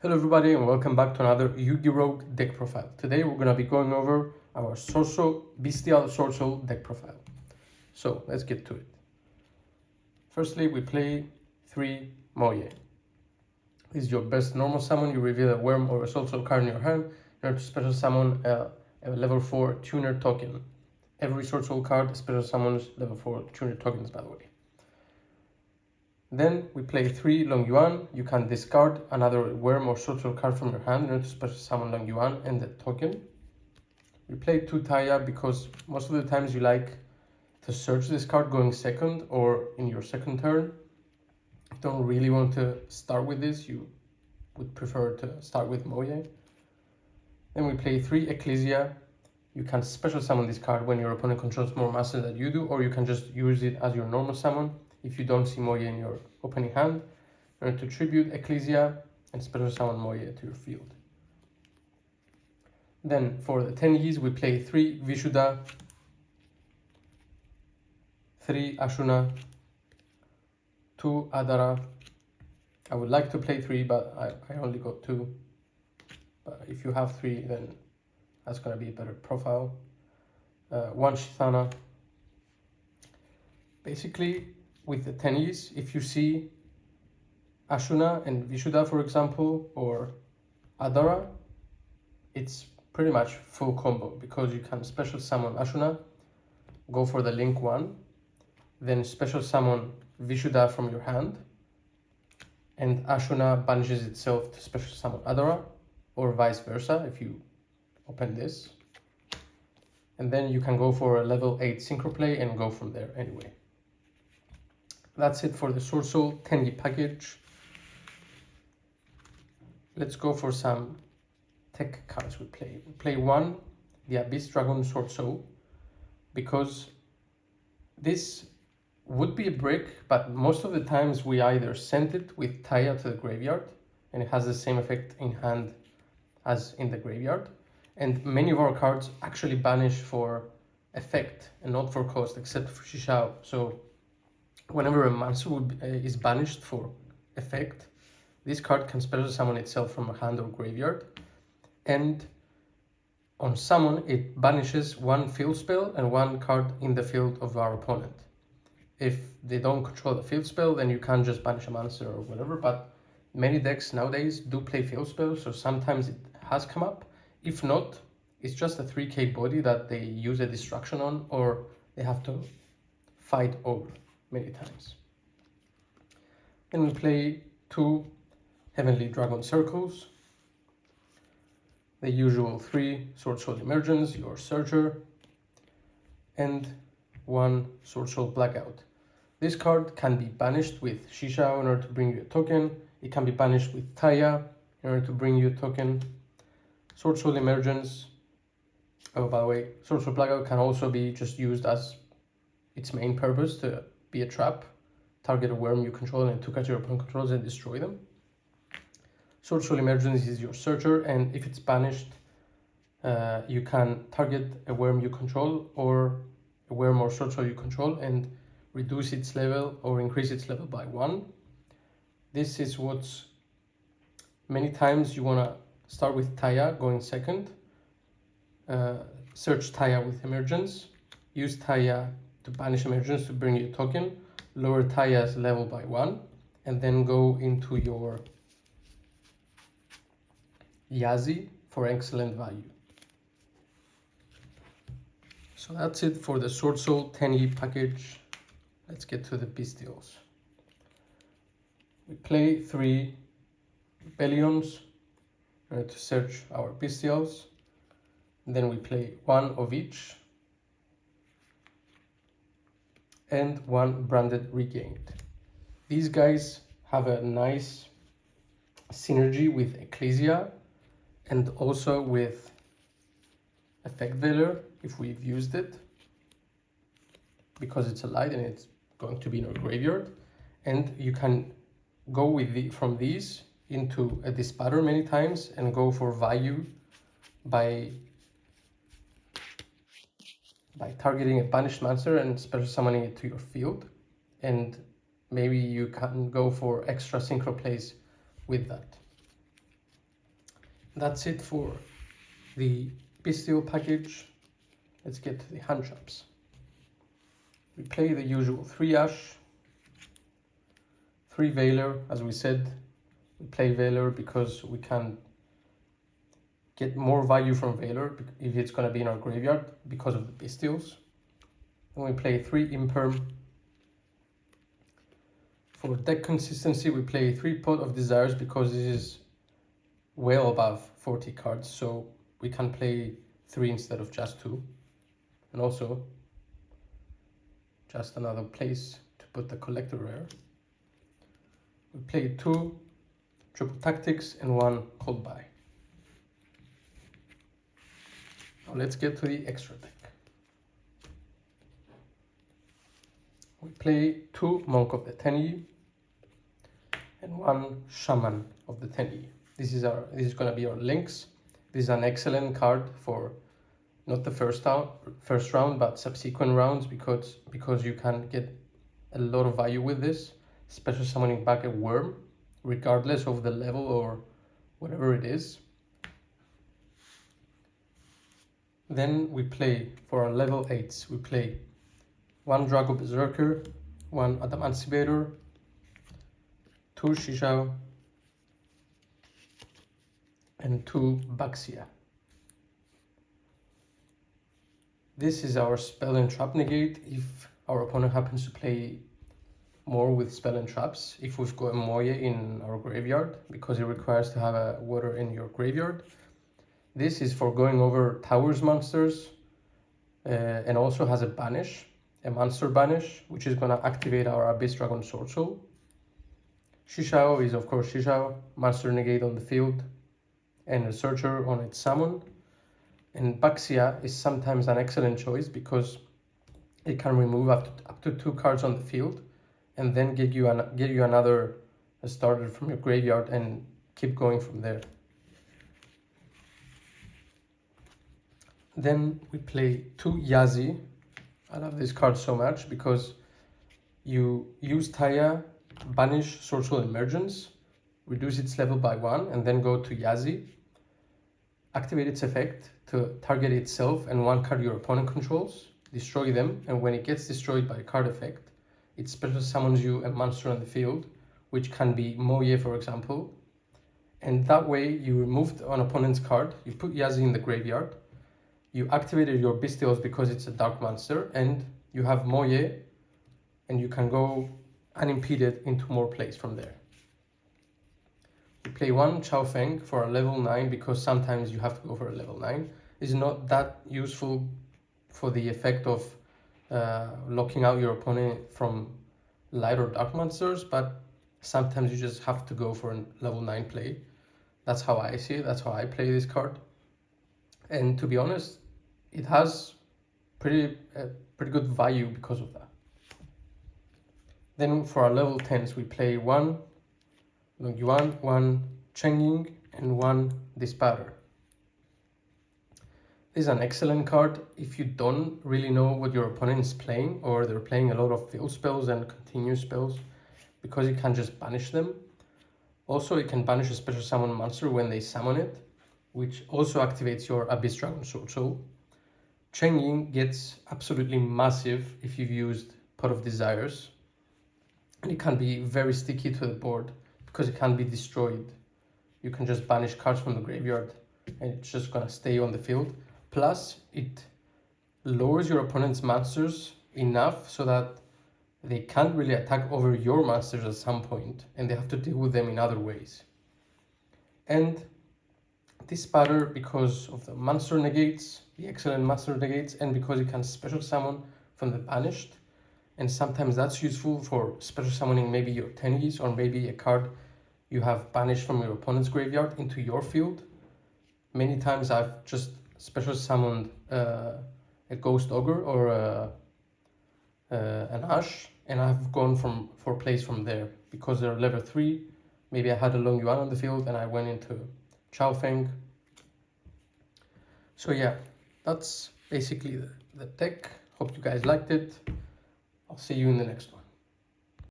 Hello everybody and welcome back to another Yu-Gi-Oh! Deck profile. Today we're going to be going over our Swordsoul Bystial Swordsoul deck profile. So let's get to it. Firstly, we play 3 Moye. This is your best normal summon. You reveal a worm or a Swordsoul card in your hand in order to special summon a level 4 tuner token. Every Swordsoul card special summons level 4 tuner tokens, by the way. Then we play 3 Long Yuan. You can discard another worm or Swordsoul card from your hand in order to special summon Long Yuan and the token. We play 2 Taya because most of the times you like to search this card going second or in your second turn. If you don't really want to start with this, you would prefer to start with Moye. Then we play 3 Ecclesia. You can special summon this card when your opponent controls more master than you do, or you can just use it as your normal summon if you don't see Moye in your opening hand, in order to tribute Ecclesia and special summon Moye to your field. Then for the Tenyis, we play 3 Vishuddha, 3 Ashuna, 2 Adara. I would like to play 3, but I only got 2. But if you have 3, then that's going to be a better profile. 1 Shithana. Basically, with the Tenyis, if you see Ashuna and Vishuddha, for example, or Adara, it's pretty much full combo because you can special summon Ashuna, go for the link 1, then special summon Vishuddha from your hand, and Ashuna banishes itself to special summon Adara, or vice versa if you open this. And then you can go for a level 8 synchro play and go from there anyway. That's it for the Swordsoul Tenyi package. Let's go for some tech cards we play. We play 1, the Abyss Dragon Swordsoul, because this would be a brick, but most of the times we either send it with Taya to the graveyard, and it has the same effect in hand as in the graveyard. And many of our cards actually banish for effect and not for cost, except for Shishao. So whenever a monster is banished for effect, this card can special summon itself from a hand or graveyard. And on summon, it banishes 1 field spell and 1 card in the field of our opponent. If they don't control the field spell, then you can't just banish a monster or whatever. But many decks nowadays do play field spells, so sometimes it has come up. If not, it's just a 3k body that they use a destruction on, or they have to fight over many times. Then we play 2 Heavenly Dragon Circles, the usual 3 Swordsoul Emergence, your Searcher, and 1 Swordsoul Blackout. This card can be banished with Shishao in order to bring you a token. It can be banished with Taya in order to bring you a token. Swordsoul Emergence, oh by the way, Swordsoul Blackout can also be just used as its main purpose to be a trap, target a worm you control and 2 cards your opponent controls and destroy them. Swordsoul Emergence is your Searcher, and if it's banished, you can target a worm you control or a worm or Swordsoul you control and reduce its level or increase its level by 1. This is what's many times you want to start with Taya going second, search Taya with Emergence, use Taya to banish Emergence to bring you a token, lower Taya's level by 1, and then go into your Yazi for excellent value. So that's it for the Swordsoul Tenyi package. Let's get to the Bystials. We play 3 Rebellions to search our Bystials. Then we play 1 of each and 1 Branded Regained. These guys have a nice synergy with Ecclesia and also with Effect Veiler if we've used it, because it's a light and it's going to be in our graveyard. And you can go with from these into a Dispatter many times and go for value by targeting a banished monster and special summoning it to your field, and maybe you can go for extra synchro plays with that. that's it for the Bystial package. Let's get to the hand traps. We play the usual 3 Ash, 3 Veiler. As we said, we play Veiler because we can get more value from Veiler if it's going to be in our graveyard because of the Bystials. Then we play 3 Imperm. For deck consistency, we play 3 Pot of Desires because this is well above 40 cards, so we can play 3 instead of just 2. And also just another place to put the collector rare. We play 2 Triple Tactics and 1 Cold Buy. Now let's get to the extra deck. We play 2 Monk of the Tenyi and 1 Shaman of the Tenyi. This is going to be our links. This is an excellent card for not the first round, but subsequent rounds because you can get a lot of value with this, especially summoning back a worm, regardless of the level or whatever it is. Then we play, for our level 8s, we play 1 Drago Berserker, 1 Adamantivator, 2 Yugioh, and 2 Baxia. This is our spell and trap negate if our opponent happens to play more with spell and traps. If we've got a Moye in our graveyard, because it requires to have a water in your graveyard. This is for going over towers monsters and also has a banish, a monster banish, which is going to activate our Abyss Dragon Swordsoul. Yugioh is of course Yugioh, monster negate on the field and a searcher on its summon. And Baxia is sometimes an excellent choice because it can remove up to 2 cards on the field and then give you another starter from your graveyard and keep going from there. Then we play 2 Yazi. I love this card so much because you use Taya, banish Swordsoul Emergence, reduce its level by 1, and then go to Yazi. Activate its effect to target itself and 1 card your opponent controls, destroy them, and when it gets destroyed by a card effect, it special summons you a monster on the field, which can be Moye, for example. And that way you removed an opponent's card, you put Yazi in the graveyard, you activated your Bystials because it's a dark monster, and you have Moye, and you can go unimpeded into more plays from there. We play 1 Chao Feng for a level 9 because sometimes you have to go for a level 9. It's not that useful for the effect of locking out your opponent from light or dark monsters, but sometimes you just have to go for a level 9 play. That's how I see it, that's how I play this card. And to be honest, it has pretty good value because of that. Then for our level 10s, we play 1 Yuan, 1 Chengying, and 1 Dispatter. This is an excellent card if you don't really know what your opponent is playing or they're playing a lot of field spells and continuous spells, because you can just banish them. Also, you can banish a special summon monster when they summon it, which also activates your Abyss Dragon Swordsoul. Chengying gets absolutely massive if you've used Pot of Desires, and it can be very sticky to the board because it can be destroyed. You can just banish cards from the graveyard and it's just gonna stay on the field. Plus, it lowers your opponent's monsters enough so that they can't really attack over your monsters at some point and they have to deal with them in other ways. And Dispatter because of the monster negates, the excellent monster negates, and because you can special summon from the banished. And sometimes that's useful for special summoning maybe your Tenyis or maybe a card you have banished from your opponent's graveyard into your field. Many times I've just special summoned a Ghost Ogre or an Ash, and I've gone for plays from there because they're level 3. Maybe I had a Long Yuan on the field and I went into Chao Feng. So yeah, that's basically the deck. Hope you guys liked it. I'll see you in the next one.